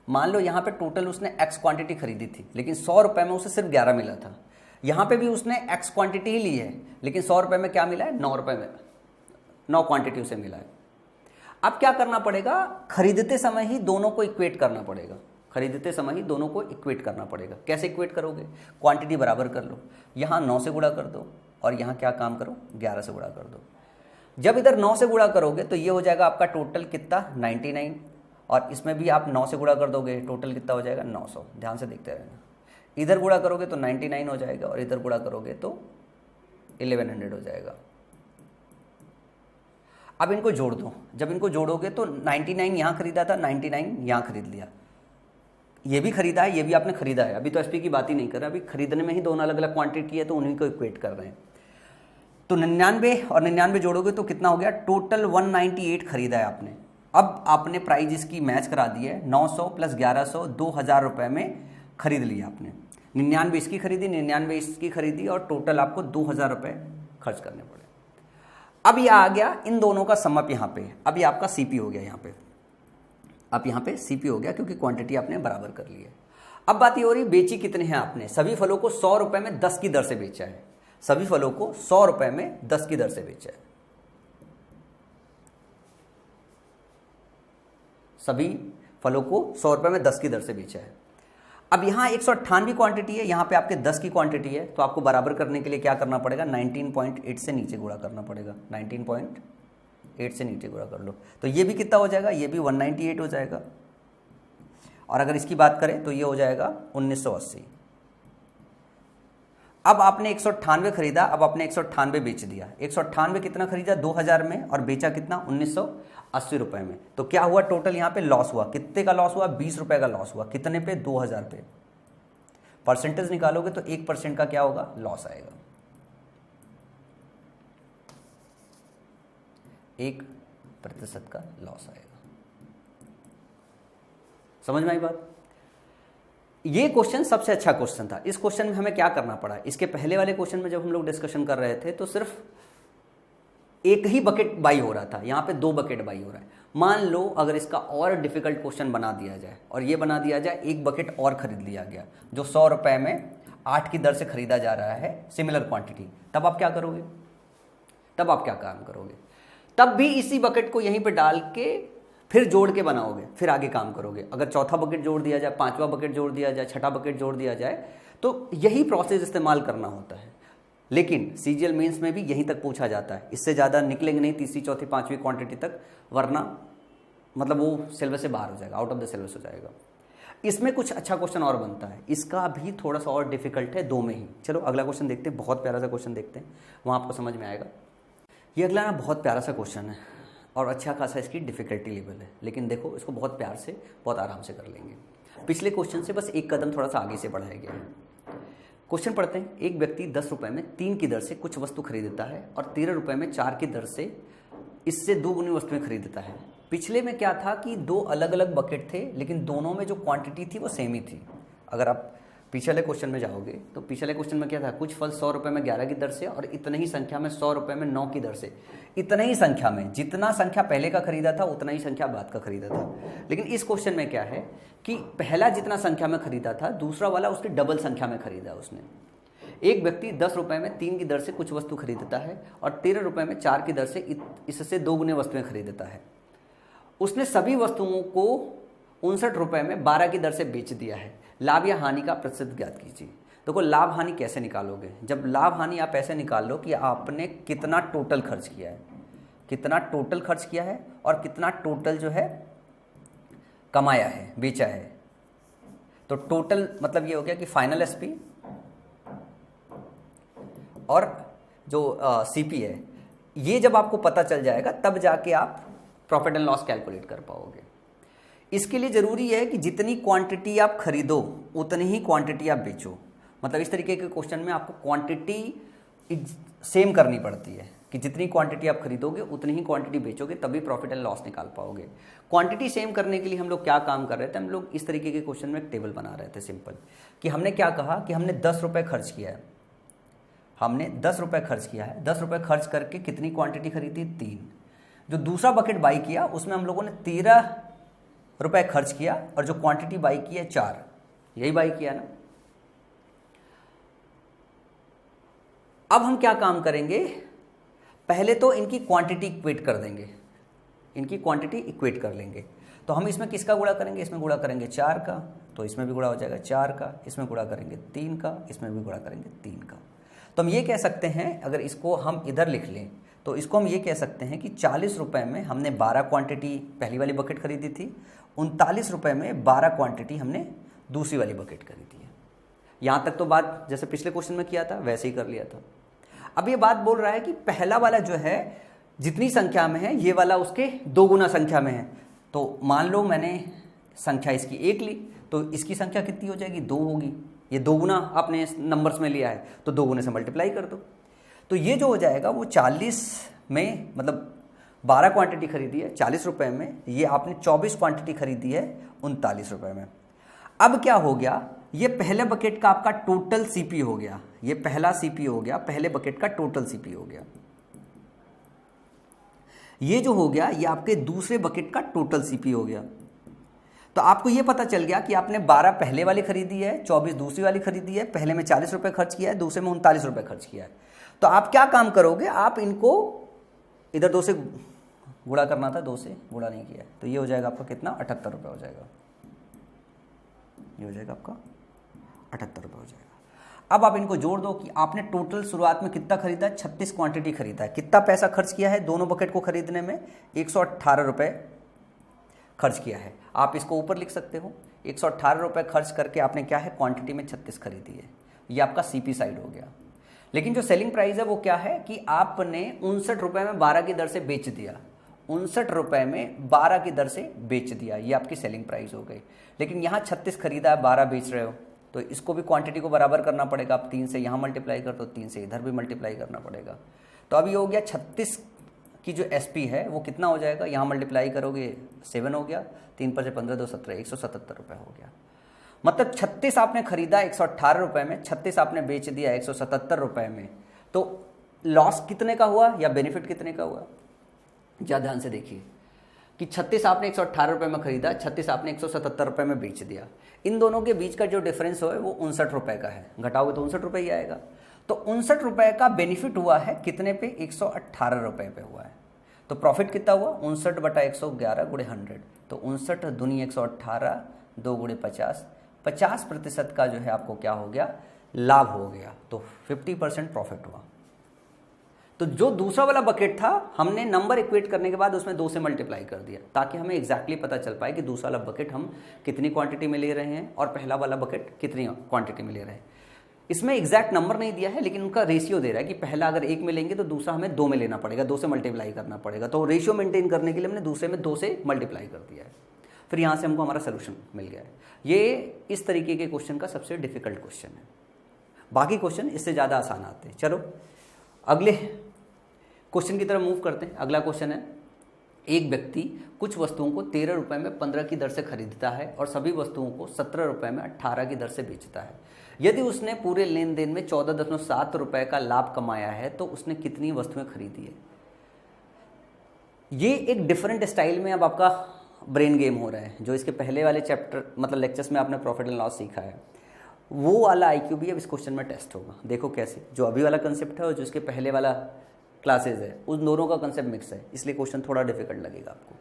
मान लो यहाँ पे टोटल उसने x क्वांटिटी खरीदी थी, लेकिन 100 रुपए में उसे सिर्फ 11 मिला था। यहाँ पे भी उसने x क्वांटिटी ही ली है, लेकिन 100 रुपए में क्या मिला है? 9 रुपए में 9 क्वांटिटी उसे मिला है। अब क्या करना पड़ेगा? खरीदते समय ही दोनों को इक्वेट करना पड़ेगा। खरीदते समय ही दोनों को इक्वेट करना पड़ेगा। कैसे इक्वेट करोगे? क्वांटिटी बराबर कर लो, यहाँ 9 से गुणा कर दो और यहाँ क्या काम करो? 11 से गुणा कर दो। जब इधर 9 से गुणा करोगे तो ये हो जाएगा आपका टोटल कितना? 99। और इसमें भी आप 9 से गुणा कर दोगे, टोटल कितना हो जाएगा? 900। ध्यान से देखते रहना। इधर गुणा करोगे तो 99 हो जाएगा और इधर गुणा करोगे तो 1100 हो जाएगा। अब इनको जोड़ दो। जब इनको जोड़ोगे तो 99 यहाँ खरीदा था, 99 यहाँ खरीद लिया। ये भी खरीदा है, ये भी आपने खरीदा है। अभी तो एसपी की बात ही नहीं कर रहे, अभी खरीदने में ही दोनों अलग अलग क्वांटिटी है तो उन्हीं को इक्वेट कर रहे हैं। तो 99 और 99 जोड़ोगे तो कितना हो गया? टोटल 198 खरीदा है आपने। अब आपने प्राइस इसकी मैच करा दी है। 900 प्लस 1100, 2000 रुपये में खरीद लिया आपने। 99 इसकी खरीदी, 99 इसकी खरीदी और टोटल आपको 2000 रुपये खर्च करने पड़े। अब ये आ गया इन दोनों का सम अप यहाँ पे, अब ये आपका सीपी हो गया यहाँ पे, अब यहाँ पे सीपी हो गया क्योंकि क्वांटिटी आपने बराबर कर ली है। अब बात ये हो रही बेची कितने हैं आपने, सभी फलों को 100 रुपए में 10 की दर से बेचा है, सभी फलों को 100 रुपए में 10 की दर से बेचा है, सभी फलों को 100 रुपए में 10 की दर से बेचा है। अब यहाँ 198 क्वांटिटी है, यहाँ पे आपके 10 की क्वांटिटी है, तो आपको बराबर करने के लिए क्या करना पड़ेगा, 19.8 से नीचे गुणा करना पड़ेगा, 19.8 से नीचे गुणा कर लो, तो ये भी कितना हो जाएगा, ये भी 198 हो जाएगा। और अगर इसकी बात करें तो ये हो जाएगा 1980। अब आपने 198 खरीदा, अब आपने 198 बेच दिया, 198 कितना खरीदा 2000 में और बेचा कितना 1980 रुपए में, तो क्या हुआ टोटल यहाँ पे लॉस हुआ, कितने का लॉस हुआ, 20 रुपए का लॉस हुआ, कितने पे 2000 पे। परसेंटेज निकालोगे तो 1% का क्या होगा, लॉस आएगा, 1% का लॉस आएगा। समझ में आई बात। ये क्वेश्चन सबसे अच्छा क्वेश्चन था। इस क्वेश्चन में हमें क्या करना पड़ा, इसके पहले वाले क्वेश्चन में जब हम लोग डिस्कशन कर रहे थे तो सिर्फ एक ही बकेट बाई हो रहा था, यहाँ पे 2 बकेट बाई हो रहा है। मान लो अगर इसका और डिफिकल्ट क्वेश्चन बना दिया जाए और ये बना दिया जाए एक बकेट और खरीद लिया गया जो 100 रुपए में 8 की दर से खरीदा जा रहा है, सिमिलर क्वांटिटी, तब आप क्या करोगे, तब आप क्या काम करोगे, तब भी इसी बकेट को यहीं पे डाल के फिर जोड़ के बनाओगे, फिर आगे काम करोगे। अगर चौथा बकेट जोड़ दिया जाए, 5वां बकेट जोड़ दिया जाए, 6ठा बकेट जोड़ दिया जाए, तो यही प्रोसेस इस्तेमाल करना होता है। लेकिन सीजीएल मेंस में भी यहीं तक पूछा जाता है, इससे ज़्यादा निकलेंगे नहीं तीसरी चौथी पांचवी क्वांटिटी तक, वरना मतलब वो सिलेबस से बाहर हो जाएगा, आउट ऑफ द सिलेबस हो जाएगा। इसमें कुछ अच्छा क्वेश्चन और बनता है, इसका भी थोड़ा सा और डिफिकल्ट है 2 में ही। चलो अगला क्वेश्चन देखते हैं, बहुत प्यारा सा क्वेश्चन देखते हैं, वहाँ आपको समझ में आएगा। ये अगला ना बहुत प्यारा सा क्वेश्चन है और अच्छा खासा इसकी डिफिकल्टी लेवल है, लेकिन देखो इसको बहुत प्यार से बहुत आराम से कर लेंगे। पिछले क्वेश्चन से बस एक कदम थोड़ा सा आगे से बढ़ाया गया है। क्वेश्चन पढ़ते हैं। एक व्यक्ति 10 रुपए में 3 की दर से कुछ वस्तु खरीदता है और 13 रुपए में 4 की दर से इससे 2 गुनी वस्तुएं खरीदता है। पिछले में क्या था कि 2 अलग अलग बकेट थे, लेकिन दोनों में जो क्वांटिटी थी वो सेम ही थी। अगर आप पिछले क्वेश्चन में जाओगे तो पिछले क्वेश्चन में क्या था, कुछ फल 100 रुपए में 11 की दर से और इतने ही संख्या में 100 रुपए में 9 की दर से, इतने ही संख्या में, जितना संख्या पहले का खरीदा था उतना ही संख्या बाद का खरीदा था। लेकिन इस क्वेश्चन में क्या है कि पहला जितना संख्या में खरीदा था दूसरा वाला उसकी डबल संख्या में खरीदा उसने। एक व्यक्ति 10 रुपए में 3 की दर से कुछ वस्तु खरीदता है और 13 रुपए में 4 की दर से इससे 2 गुने वस्तुएं खरीदता है। उसने सभी वस्तुओं को 59 रुपए में 12 की दर से बेच दिया है। लाभ या हानि का प्रतिशत ज्ञात कीजिए। देखो लाभ हानि कैसे निकालोगे, जब लाभ हानि आप ऐसे निकाल लो कि आपने कितना टोटल खर्च किया है, कितना टोटल खर्च किया है और कितना टोटल जो है कमाया है, बेचा है। तो टोटल मतलब ये हो गया कि फाइनल एसपी और जो सीपी है, ये जब आपको पता चल जाएगा तब जाके आप प्रॉफिट एंड लॉस कैलकुलेट कर पाओगे। इसके लिए ज़रूरी है कि जितनी क्वांटिटी आप खरीदो उतनी ही क्वांटिटी आप बेचो। मतलब इस तरीके के क्वेश्चन में आपको क्वांटिटी सेम करनी पड़ती है कि जितनी क्वांटिटी आप खरीदोगे उतनी ही क्वांटिटी बेचोगे, तभी प्रॉफिट एंड लॉस निकाल पाओगे। क्वांटिटी सेम करने के लिए हम लोग क्या काम कर रहे थे, हम लोग इस तरीके के क्वेश्चन में एक टेबल बना रहे थे सिंपल, कि हमने क्या कहा कि हमने 10 रुपये खर्च किया है, हमने 10 रुपये खर्च किया है, 10 रुपये खर्च करके कितनी क्वांटिटी खरीदी, 3। जो दूसरा बकेट बाई किया उसमें हम लोगों ने 13 रुपए खर्च किया और जो क्वांटिटी बाई की है 4, यही बाई किया ना। अब हम क्या काम करेंगे, पहले तो इनकी क्वांटिटी इक्वेट कर देंगे, इनकी क्वांटिटी इक्वेट कर लेंगे। तो हम इसमें किसका गुणा करेंगे, इसमें गुणा करेंगे 4 का, तो इसमें भी गुणा हो जाएगा 4 का, इसमें गुणा करेंगे 3 का, इसमें भी गुणा करेंगे 3 का। तो हम ये कह सकते हैं, अगर इसको हम इधर लिख लें तो इसको हम ये कह सकते हैं कि 40 रुपए में हमने 12 क्वांटिटी पहली वाली बकेट खरीदी थी, 39 रुपए में 12 क्वांटिटी हमने दूसरी वाली बकेट खरीदी है। यहाँ तक तो बात जैसे पिछले क्वेश्चन में किया था वैसे ही कर लिया था। अब ये बात बोल रहा है कि पहला वाला जो है जितनी संख्या में है ये वाला उसके 2 गुना संख्या में है। तो मान लो मैंने संख्या इसकी 1 ली तो इसकी संख्या कितनी हो जाएगी, 2 होगी। ये 2 गुना आपने नंबर्स में लिया है तो 2 गुने से मल्टीप्लाई कर दो। तो ये जो हो जाएगा वो 40 में, मतलब 12 क्वांटिटी खरीदी है 40 रुपए में, ये आपने 24 क्वांटिटी खरीदी है 39 रुपए में। अब क्या हो गया, ये पहले बकेट का आपका टोटल सीपी हो गया, ये पहला सीपी हो गया, पहले बकेट का टोटल सीपी हो गया। ये जो हो गया ये आपके दूसरे बकेट का टोटल सीपी हो गया। तो आपको ये पता चल गया कि आपने 12 पहले वाली खरीदी है, 24 दूसरी वाली खरीदी है, पहले में 40 रुपये खर्च किया है, दूसरे में 39 रुपये खर्च किया है। तो आप क्या काम करोगे, आप इनको इधर 2 से गुणा करना था, 2 से गुणा नहीं किया है, तो ये हो जाएगा आपका कितना, 78 रुपये हो जाएगा। ये हो जाएगा आपका 78 रुपये हो जाएगा। अब आप इनको जोड़ दो कि आपने टोटल शुरुआत में कितना खरीदा है, 36 क्वांटिटी खरीदा है। कितना पैसा खर्च किया है दोनों बकेट को खरीदने में, 118 रुपये खर्च किया है। आप इसको ऊपर लिख सकते हो, 118 रुपये खर्च करके आपने क्या है, क्वांटिटी में 36 खरीदी है। ये आपका सीपी साइड हो गया। लेकिन जो सेलिंग प्राइस है वो क्या है कि आपने 59 रुपये में 12 की दर से बेच दिया, 59 रुपये में 12 की दर से बेच दिया, ये आपकी सेलिंग प्राइस हो गई। लेकिन यहाँ 36 खरीदा है, 12 बेच रहे हो, तो इसको भी क्वांटिटी को बराबर करना पड़ेगा। आप 3 से यहाँ मल्टीप्लाई कर दो, 3 से इधर भी मल्टीप्लाई करना पड़ेगा। तो अब ये हो गया 36 की जो एसपी है वो कितना हो जाएगा, यहाँ मल्टीप्लाई करोगे 7 हो गया, 3 पर से 15 2 17, 177 रुपये हो गया। मतलब 36 आपने खरीदा 118 रुपये में, 36 आपने बेच दिया 177 रुपये में। तो लॉस कितने का हुआ या बेनिफिट कितने का हुआ, ज़्यादा ध्यान से देखिए कि 36 आपने 118 रुपये में खरीदा, 36 आपने 177 रुपये में बेच दिया। इन दोनों के बीच का जो डिफरेंस हो वो 59 रुपये का है, घटाओगे तो 59 रुपये ही आएगा। तो 59 रुपये का बेनिफिट हुआ है कितने पे, 118 रुपये पे हुआ है। तो प्रॉफिट कितना हुआ, 59 बटा 111 गुणे 100, तो 59 दूनी 118, 2 गुणे 50, 50% का जो है आपको क्या हो गया, लाभ हो गया। तो 50% प्रॉफिट हुआ। तो जो दूसरा वाला बकेट था हमने नंबर इक्वेट करने के बाद उसमें 2 से मल्टीप्लाई कर दिया, ताकि हमें एग्जैक्टली पता चल पाए कि दूसरा वाला बकेट हम कितनी क्वांटिटी में ले रहे हैं और पहला वाला बकेट कितनी क्वांटिटी में ले रहे हैं। इसमें एग्जैक्ट नंबर नहीं दिया है, लेकिन उनका रेशियो दे रहा है कि पहला अगर 1 में लेंगे तो दूसरा हमें 2 में लेना पड़ेगा, 2 से मल्टीप्लाई करना पड़ेगा। तो रेशियो मेंटेन करने के लिए हमने दूसरे में 2 से मल्टीप्लाई कर दिया है। फिर यहाँ से हमको हमारा सोल्यूशन मिल गया है। ये इस तरीके के क्वेश्चन का सबसे डिफिकल्ट क्वेश्चन है। बाकी क्वेश्चन इससे ज़्यादा आसान आते हैं। चलो अगले क्वेश्चन की तरफ मूव करते हैं। अगला क्वेश्चन है, एक व्यक्ति कुछ वस्तुओं को 13 रुपये में 15 की दर से खरीदता है और सभी वस्तुओं को 17 रुपये में 18 की दर से बेचता है। यदि उसने पूरे लेन देन में 14.7 रुपये का लाभ कमाया है तो उसने कितनी वस्तुएं खरीदी है। ये एक डिफरेंट स्टाइल में अब आपका ब्रेन गेम हो रहा है। जो इसके पहले वाले चैप्टर मतलब लेक्चर्स में आपने प्रॉफिट एंड लॉस सीखा है, वो वाला IQ भी अब इस क्वेश्चन में टेस्ट होगा। देखो कैसे, जो अभी वाला कंसेप्ट है और जो इसके पहले वाला क्लासेज है, उन दोनों का कंसेप्ट मिक्स है, इसलिए क्वेश्चन थोड़ा डिफिकल्ट लगेगा आपको।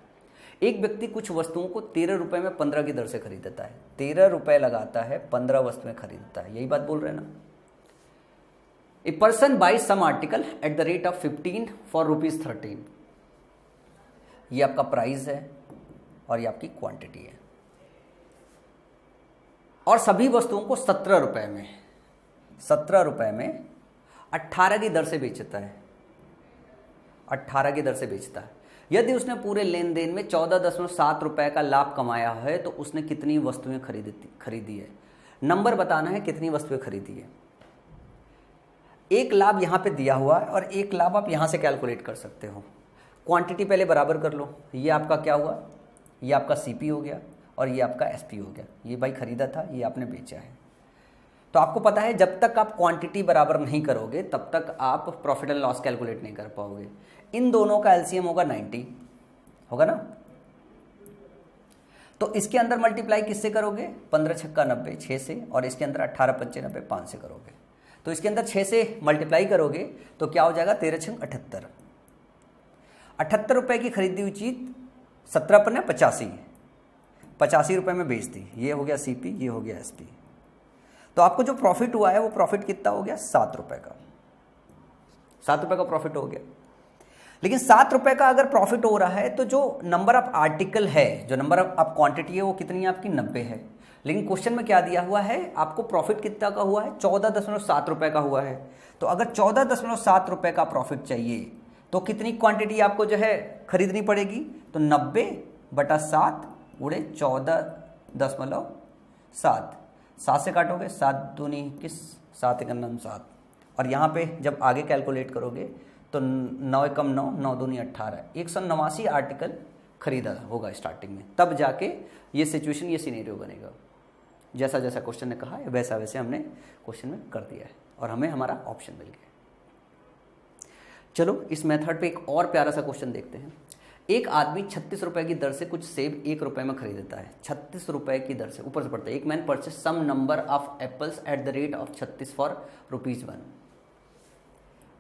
एक व्यक्ति कुछ वस्तुओं को 13 रुपये में 15 की दर से खरीदता है। 13 रुपये लगाता है, 15 वस्तुएं खरीदता है, यही बात बोल रहे हैं ना। A person buy some article at the rate of 15 for ₹13। ये आपका प्राइस है और ये आपकी क्वांटिटी है, और सभी वस्तुओं को 17 रुपये में 18 की दर से बेचता है, 18 की दर से बेचता है। यदि उसने पूरे लेन देन में 14.7 रुपये का लाभ कमाया है तो उसने कितनी वस्तुएं खरीदी है। नंबर बताना है कितनी वस्तुएं खरीदी है। एक लाभ यहाँ पे दिया हुआ है और एक लाभ आप यहाँ से कैलकुलेट कर सकते हो। क्वांटिटी पहले बराबर कर लो। ये आपका क्या हुआ, ये आपका CP हो गया और ये आपका SP हो गया। ये भाई खरीदा था, ये आपने बेचा है। तो आपको पता है जब तक आप क्वांटिटी बराबर नहीं करोगे तब तक आप प्रॉफिट एंड लॉस कैलकुलेट नहीं कर पाओगे। इन दोनों का LCM होगा 90, होगा ना। तो इसके अंदर मल्टीप्लाई किससे करोगे, 15 छक्का 90 6 से, और इसके अंदर 18 पंचे 90 5 से करोगे। तो इसके अंदर 6 से मल्टीप्लाई करोगे तो क्या हो जाएगा, 13 छंग 78। 78 रुपये की खरीदी हुई चीज 17 पर 85 रुपये में बेच दी। ये हो गया CP, ये हो गया SP। तो आपको जो प्रॉफिट हुआ है वो प्रॉफिट कितना हो गया, 7 रुपये का। 7 रुपये का प्रॉफिट हो गया। लेकिन 7 रुपये का अगर प्रॉफिट हो रहा है तो जो नंबर ऑफ आर्टिकल है, जो नंबर ऑफ क्वांटिटी है वो कितनी है आपकी, 90 है। लेकिन क्वेश्चन में क्या दिया हुआ है, आपको प्रॉफिट कितना का हुआ है, 14.7 रुपये का हुआ है। तो अगर 14.7 रुपये का प्रॉफिट चाहिए तो कितनी क्वांटिटी आपको जो है खरीदनी पड़ेगी, तो 90/7 गुणे 14.7। 7 से काटोगे, 7 दूनी 21, 7 एकम 7। और यहाँ पे जब आगे कैलकुलेट करोगे तो 9 एकम 9, 9 दूनी 18, 189 आर्टिकल खरीदा होगा स्टार्टिंग में, तब जाके ये सिचुएशन, ये सिनेरियो बनेगा। जैसा जैसा क्वेश्चन ने कहा है वैसा वैसे हमने क्वेश्चन में कर दिया है और हमें हमारा ऑप्शन मिल गया। चलो इस मेथड पे एक और प्यारा सा क्वेश्चन देखते हैं। एक आदमी 36 रुपए की दर से कुछ सेब 1 रुपए में खरीदता है। 36 रुपए की दर से, ऊपर से पढ़ते हैं, एक man purchase some number of apples at the rate of 36 for ₹1।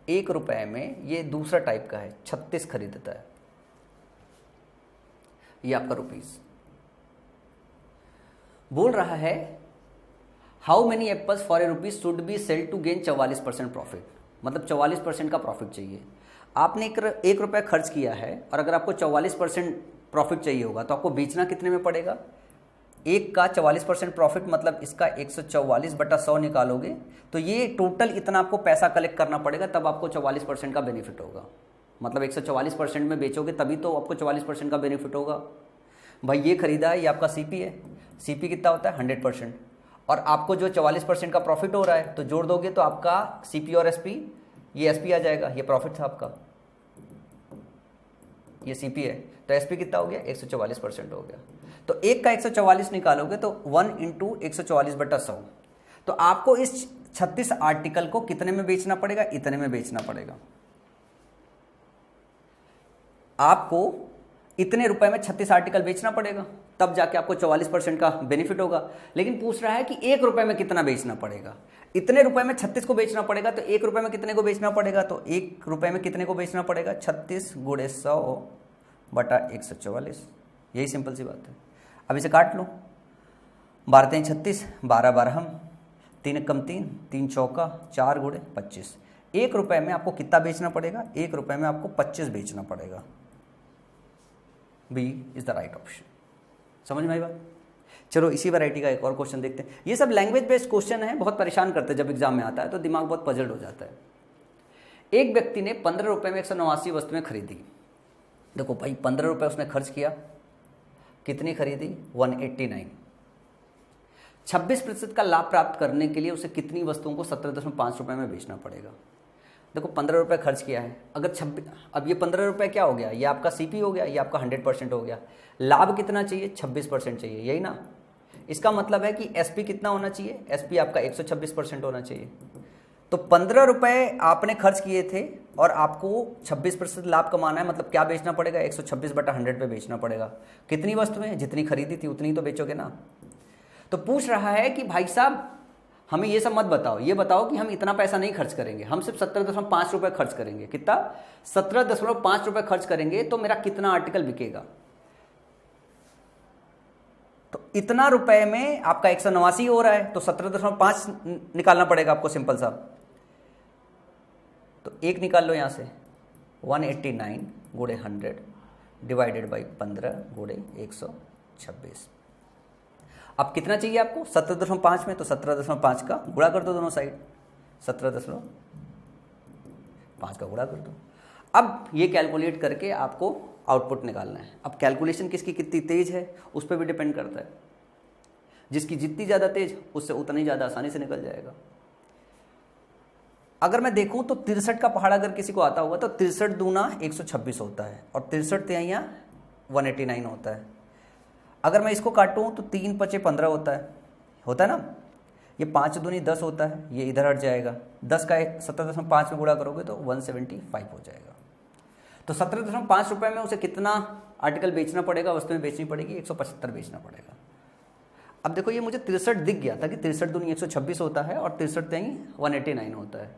1 रुपए में ये दूसरा टाइप का है, 36 खरीदता है, ये आपका रुपीज। बोल रहा है how many apples for ₹1 should be sell to gain 44% profit, मतलब 44% का प्रॉफिट चाहिए। आपने 1 रुपया खर्च किया है और अगर आपको 44% प्रॉफिट चाहिए होगा तो आपको बेचना कितने में पड़ेगा? एक का 44% प्रॉफिट मतलब इसका 144/100 निकालोगे तो ये टोटल इतना आपको पैसा कलेक्ट करना पड़ेगा, तब आपको 44% का बेनिफिट होगा। मतलब 144% में बेचोगे तभी तो आपको 44% का बेनिफिट होगा। भाई ये खरीदा है, ये आपका सीपी है, सीपी कितना होता है 100%, और आपको जो 44% का प्रॉफिट हो रहा है तो जोड़ दोगे तो आपका सीपी और एसपी, ये एसपी आ जाएगा, ये प्रॉफिट था आपका, ये सीपी है, तो एसपी कितना हो गया 144% हो गया। तो एक का 144 निकालोगे तो 1 × 144/100, तो आपको इस 36 आर्टिकल को कितने में बेचना पड़ेगा? इतने में बेचना पड़ेगा। आपको इतने रुपए में 36 आर्टिकल बेचना पड़ेगा, तब जाके आपको 44% का बेनिफिट होगा। लेकिन पूछ रहा है कि 1 रुपए में कितना बेचना पड़ेगा। इतने रुपए में 36 को बेचना पड़ेगा, तो 1 रुपए में कितने को बेचना पड़ेगा? तो 1 रुपए में कितने को बेचना पड़ेगा? 36 × 100/144। यही सिंपल सी बात है। अब इसे काट लो, 12 × 36, 12 12 3 × 3, 3 चौका 4 × 25। 1 रुपए में आपको कितना बेचना पड़ेगा? 1 रुपए में आपको 25 बेचना पड़ेगा। B is the right option. समझ में आई बात? चलो इसी वैरायटी का एक और क्वेश्चन देखते हैं। ये सब लैंग्वेज बेस्ड क्वेश्चन है, बहुत परेशान करते हैं जब एग्जाम में आता है तो दिमाग बहुत पजल्ड हो जाता है। एक व्यक्ति ने 15 रुपए में 189 वस्तुएं खरीदी। देखो भाई 15 रुपए उसने खर्च किया, कितनी खरीदी? 189। 26% का लाभ प्राप्त करने के लिए उसे कितनी वस्तुओं को 17.5 रुपए में बेचना पड़ेगा? देखो 15 रुपए खर्च किया है, अगर 26, अब ये 15 रुपए क्या हो गया? ये आपका सीपी हो गया, ये आपका 100% हो गया। लाभ कितना चाहिए? 26% चाहिए, यही ना? इसका मतलब है कि एसपी कितना होना चाहिए? एसपी आपका 126% होना चाहिए। तो 15 रुपए आपने खर्च किए थे और आपको 26% लाभ कमाना है, मतलब क्या बेचना पड़ेगा? 126/100 पे बेचना पड़ेगा। कितनी वस्तुएं? जितनी खरीदी थी उतनी तो बेचोगे ना। तो पूछ रहा है कि भाई साहब हमें ये सब मत बताओ, ये बताओ कि हम इतना पैसा नहीं खर्च करेंगे, हम सिर्फ 17.5 रुपए खर्च करेंगे। कितना? 17.5 रुपए खर्च करेंगे तो मेरा कितना आर्टिकल बिकेगा? तो इतना रुपए में आपका 189 हो रहा है, तो 17.5 निकालना पड़ेगा आपको, सिंपल सा। तो एक निकाल लो यहां से, 189 × 100 डिवाइडेड बाई 15 × 126। अब कितना चाहिए आपको? 17.5 में, तो 17.5 का गुणा कर दो दोनों साइड, 17.5 का गुणा कर दो। अब ये कैलकुलेट करके आपको आउटपुट निकालना है। अब कैलकुलेशन किसकी कितनी तेज है उस पर भी डिपेंड करता है। जिसकी जितनी ज़्यादा तेज उससे उतनी ज़्यादा आसानी से निकल जाएगा। अगर मैं देखूं तो 63 का पहाड़ अगर किसी को आता होगा तो 63 दूना 126 होता है और 63 तिहाइयाँ 189 होता है। अगर मैं इसको काटूं तो 3 × 5 = 15 होता है ना। ये 5 दूनी 10 होता है, ये इधर हट जाएगा। 10 का 17.5 में गुणा करोगे तो 175 हो जाएगा। तो 17.5 रुपए में उसे कितना आर्टिकल बेचना पड़ेगा? वस्तुएं बेचनी पड़ेगी 175 बेचना पड़ेगा। अब देखो ये मुझे 63 दिख गया था कि 63 दूनी 126 होता है और 63 तिहाई 189 होता है।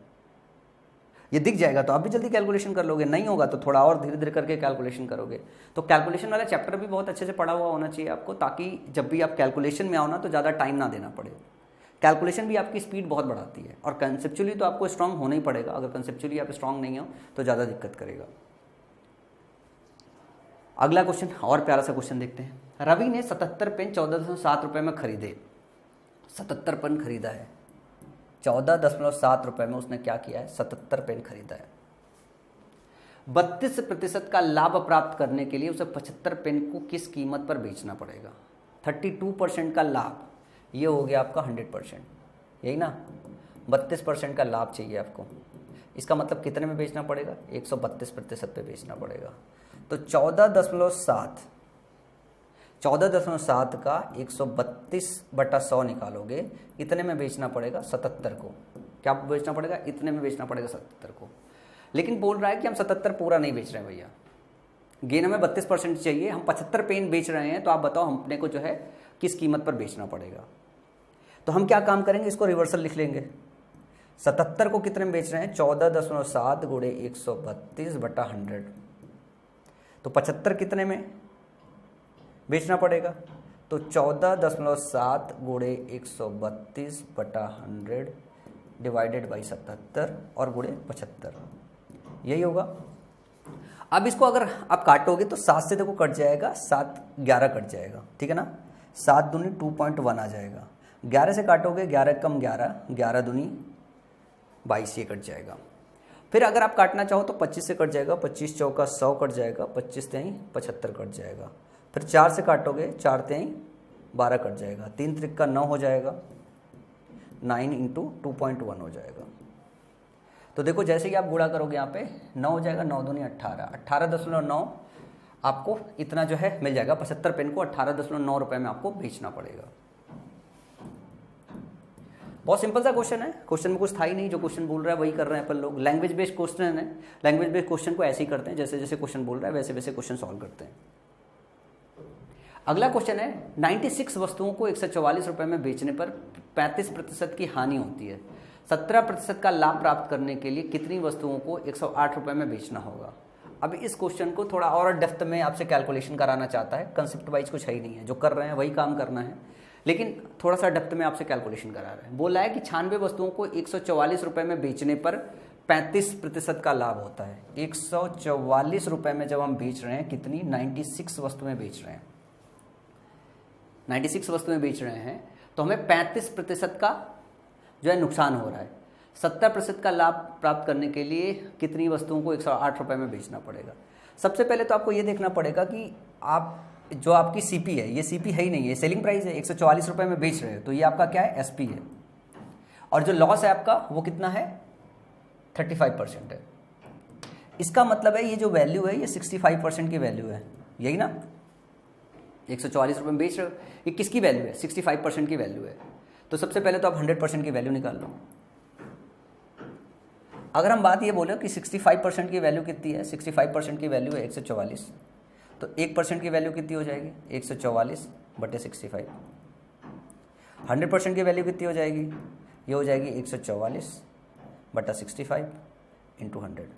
ये दिख जाएगा तो आप भी जल्दी कैलकुलेशन कर लोगे, नहीं होगा तो थोड़ा और धीरे धीरे करके कैलकुलेशन करोगे। तो कैलकुलेशन वाला चैप्टर भी बहुत अच्छे से पढ़ा हुआ होना चाहिए आपको, ताकि जब भी आप कैलकुलेशन में आओ ना तो ज़्यादा टाइम ना देना पड़े। कैलकुलेशन भी आपकी स्पीड बहुत बढ़ाती है और कंसेप्चुअली तो आपको स्ट्रांग होना ही पड़ेगा। अगर कंसेप्चुअली आप स्ट्रांग नहीं हो तो ज़्यादा दिक्कत करेगा। अगला क्वेश्चन और प्यारा सा क्वेश्चन देखते हैं। रवि ने 77 पेन 14.7 रुपये में खरीदे। 77 पेन खरीदा है, 14.7 रुपये में उसने क्या किया है? 77 पेन खरीदा है। 32% का लाभ प्राप्त करने के लिए उसे 75 पेन को किस कीमत पर बेचना पड़ेगा? 32% का लाभ, ये हो गया आपका 100%, यही ना। 32% का लाभ चाहिए आपको, इसका मतलब कितने में बेचना पड़ेगा? 132% पे बेचना पड़ेगा। तो 14.7 14.7 का 132/100 निकालोगे, इतने में बेचना पड़ेगा 77 को। क्या बेचना पड़ेगा? इतने में बेचना पड़ेगा 77 को। लेकिन बोल रहा है कि हम 77 पूरा नहीं बेच रहे हैं भैया, गेन हमें 32% चाहिए, हम 75 पेन बेच रहे हैं, तो आप बताओ अपने को जो है किस कीमत पर बेचना पड़ेगा। तो हम क्या काम करेंगे, इसको रिवर्सल लिख लेंगे। 77 को कितने में बेच रहे हैं? 14.7 गुणे 132/100। तो 75 कितने में बेचना पड़ेगा? तो 14.7 गुणे 132/100 डिवाइडेड बाई 77 और गुणे 75, यही होगा। अब इसको अगर आप काटोगे तो 7 से देखो कट जाएगा, 7 11 कट जाएगा, ठीक है ना। 7 दूनी 2.1 आ जाएगा। 11 से काटोगे, 11 कम 11, 11 दूनी 22, ये कट जाएगा। फिर अगर आप काटना चाहो तो 25 से कट जाएगा, 25 चौका 100 कट जाएगा, 25 तेई 75 कट जाएगा। फिर 4 से काटोगे, 4 तेई 12 कट जाएगा, 3 त्रिक 9 हो जाएगा, 9 इंटू 2.1 हो जाएगा। तो देखो जैसे कि आप गुणा करोगे यहाँ पे 9 हो जाएगा, 9 दूनी 18, 18.9 आपको इतना जो है मिल जाएगा। 75 पेन को 18.9 रुपये में आपको बेचना पड़ेगा। बहुत सिंपल सा क्वेश्चन है, क्वेश्चन में कुछ था ही नहीं, जो क्वेश्चन बोल रहा है वही कर रहे हैं अपन लोग। लैंग्वेज बेस्ड क्वेश्चन है, लैंग्वेज बेस्ड क्वेश्चन को ऐसे ही करते हैं, जैसे जैसे क्वेश्चन बोल रहा है वैसे वैसे क्वेश्चन सॉल्व करते हैं। अगला क्वेश्चन है, 96 वस्तुओं को 144 रुपये में बेचने पर 35% की हानि होती है। 17% का लाभ प्राप्त करने के लिए कितनी वस्तुओं को 108 रुपये में बेचना होगा। अब इस क्वेश्चन को थोड़ा और डेप्थ में आपसे कैलकुलेशन कराना चाहता है, कंसेप्ट वाइज कुछ है ही नहीं है, जो कर रहे हैं वही काम करना है, लेकिन थोड़ा सा डेप्थ में आपसे कैलकुलेशन करा रहे हैं। बोला है कि 96 वस्तुओं को 144 रुपये में बेचने पर 35% का लाभ होता है। 144 रुपये में जब हम बेच रहे हैं, कितनी 96 वस्तुएं बेच रहे हैं, 96 वस्तुएं बेच रहे हैं, तो हमें 35% का जो है नुकसान हो रहा है। 70% का लाभ प्राप्त करने के लिए कितनी वस्तुओं को 108 रुपये में बेचना पड़ेगा। सबसे पहले तो आपको ये देखना पड़ेगा कि आप जो आपकी सीपी है, ये सीपी है ही नहीं है, सेलिंग प्राइस है, 144 रुपये में बेच रहे हो, तो ये आपका क्या है, एसपी है। और जो लॉस है आपका वो कितना है, 35% है। इसका मतलब है ये जो वैल्यू है ये 65% की वैल्यू है, यही ना। 144 रुपये में बेच रहे हो, ये किसकी वैल्यू है, 65% की वैल्यू है। तो सबसे पहले तो आप 100% की वैल्यू निकाल लो। अगर हम बात ये बोले कि 65% की वैल्यू कितनी है, 65% की वैल्यू है 144, तो 1% की वैल्यू कितनी हो जाएगी, 144/65। 100% की वैल्यू कितनी हो जाएगी, ये हो जाएगी 144/65 इंटू 100।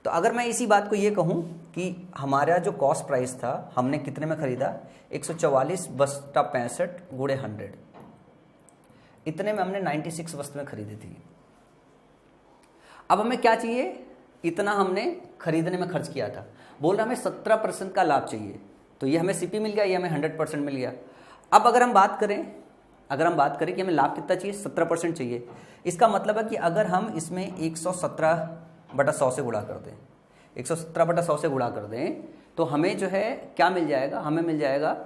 तो अगर मैं इसी बात को ये कहूँ कि हमारा जो कॉस्ट प्राइस था, हमने कितने में खरीदा, 144/65 गुणे 100, इतने में हमने 96 वस्तुएं खरीदी थी। अब हमें क्या चाहिए, इतना हमने खरीदने में खर्च किया था। बोल रहा हमें 17% का लाभ चाहिए, तो ये हमें सीपी मिल गया, ये हमें 100% मिल गया। अब अगर हम बात करें कि हमें लाभ कितना चाहिए, 17% चाहिए। इसका मतलब है कि अगर हम इसमें 117/100 से गुणा कर दें, 117/100 से गुणा कर दें, तो हमें जो है क्या मिल जाएगा, हमें मिल जाएगा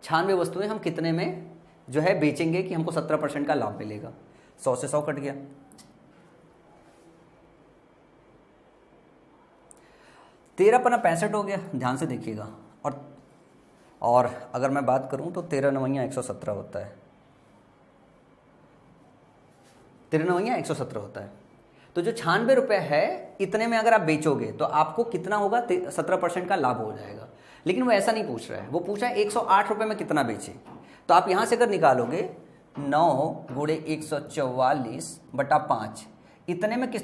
96 वस्तुएं हम कितने में जो है बेचेंगे कि हमको 17% का लाभ मिलेगा। 100 से 100 कट गया, 13×65 हो गया, ध्यान से देखिएगा। और अगर मैं बात करूं तो 13×9 117 होता है, 13×9 117 होता है। तो जो 96 रुपये है, इतने में अगर आप बेचोगे तो आपको कितना होगा, 17% का लाभ हो जाएगा। लेकिन वो ऐसा नहीं पूछ रहा है, वो पूछा है 108 रुपये में कितना बेचे। तो आप यहाँ से अगर निकालोगे 9 गुणे 144/5, इतने में किस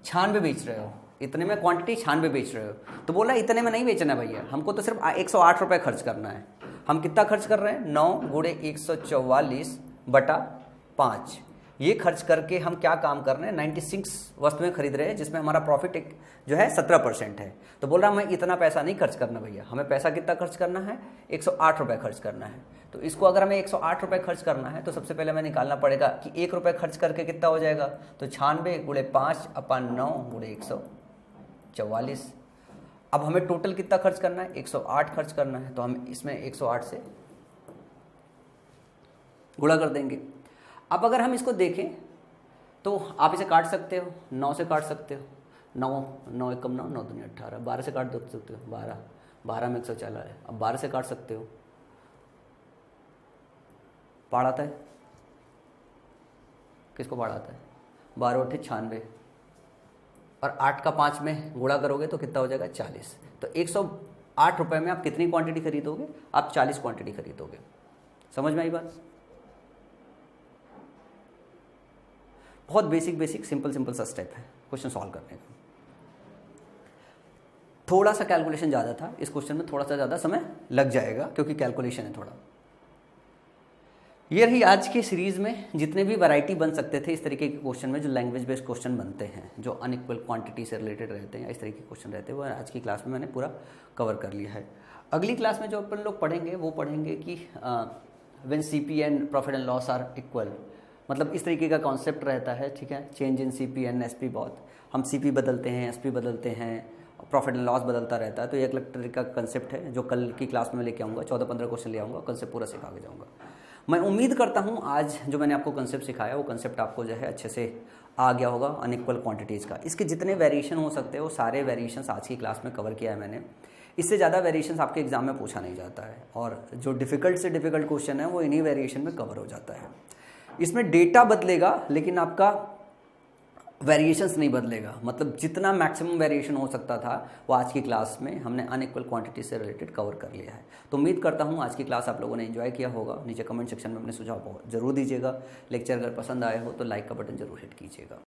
96 बेच रहे हो, इतने में क्वांटिटी 96 बेच रहे हो, तो बोला इतने में नहीं बेचना भैया, हमको तो सिर्फ 108 रुपये खर्च करना है। हम कितना खर्च कर रहे हैं, 9 गुणे 144/5, ये खर्च करके हम क्या काम कर रहे हैं, 96 वस्तुएं खरीद रहे हैं, जिसमें हमारा प्रॉफिट एक जो है 17% है। तो बोल रहा मैं इतना पैसा नहीं खर्च करना भैया, हमें पैसा कितना खर्च करना है, 108 रुपये खर्च करना है। तो इसको अगर हमें 108 रुपये खर्च करना है, तो सबसे पहले हमें निकालना पड़ेगा कि 1 रुपये खर्च करके कितना हो जाएगा, तो 96 गुणे 5/9 गुणे 144। अब हमें टोटल कितना खर्च करना है, 108 खर्च करना है, तो हम इसमें 108 से गुणा कर देंगे। अब अगर हम इसको देखें तो आप इसे काट सकते हो, 9 से काट सकते हो, 9 9 1 9 9 2 18, 12 से काट दे सकते हो, 12 12 में 104 है, अब 12 से काट सकते हो। पाड़ आता है, किसको पाड़ आता है? 12 8 96, और 8 का 5 में गुणा करोगे तो कितना हो जाएगा? 40। तो 108 रुपये में आप कितनी क्वांटिटी खरीदोगे? आप 40 क्वांटिटी खरीदोगे। समझ में आई बात? बहुत बेसिक सिंपल सा स्टेप है क्वेश्चन सॉल्व करने का। थोड़ा सा कैलकुलेशन ज़्यादा था, इस क्वेश्चन में थोड़ा सा ज़्यादा समय लग जाएगा क्योंकि कैलकुलेशन है थोड़ा। ये रही आज की सीरीज में जितने भी वैरायटी बन सकते थे इस तरीके के क्वेश्चन में, जो लैंग्वेज बेस्ड क्वेश्चन बनते हैं, जो अनइक्वल क्वांटिटी से रिलेटेड रहते हैं, इस तरीके के क्वेश्चन रहते हैं, वो आज की क्लास में मैंने पूरा कवर कर लिया है। अगली क्लास में जो अपन लोग पढ़ेंगे वो पढ़ेंगे कि when CP and profit and loss are equal, मतलब इस तरीके का कॉन्सेप्ट रहता है, ठीक है। Change in CP and SP, बहुत हम सीपी बदलते हैं, एसपी बदलते हैं, प्रॉफिट एंड लॉस बदलता रहता है। तो ये एक अलग तरीके का कंसेप्ट है जो कल की क्लास में लेके आऊँगा। 14-15 क्वेश्चन ले आऊँगा, कल से पूरा सिखा के जाऊँगा। मैं उम्मीद करता हूँ आज जो मैंने आपको कंसेप्ट सिखाया वो कंसेप्ट आपको जो है अच्छे से आ गया होगा अनइक्वल क्वांटिटीज़ का। इसके जितने वेरिएशन हो सकते हैं वो सारे वेरिएशंस आज की क्लास में कवर किया है मैंने। इससे ज़्यादा वेरिएशंस आपके एग्जाम में पूछा नहीं जाता है, और जो डिफ़िकल्ट से डिफ़िकल्ट क्वेश्चन है वो इन्हीं वेरिएशन में कवर हो जाता है। इसमें डेटा बदलेगा लेकिन आपका वेरिएशंस नहीं बदलेगा। मतलब जितना मैक्सिमम वेरिएशन हो सकता था वो आज की क्लास में हमने अनइक्वल क्वांटिटी से रिलेटेड कवर कर लिया है। तो उम्मीद करता हूँ आज की क्लास आप लोगों ने एंजॉय किया होगा। नीचे कमेंट सेक्शन में अपने सुझाव जरूर दीजिएगा। लेक्चर अगर पसंद आए हो तो लाइक का बटन जरूर हिट कीजिएगा।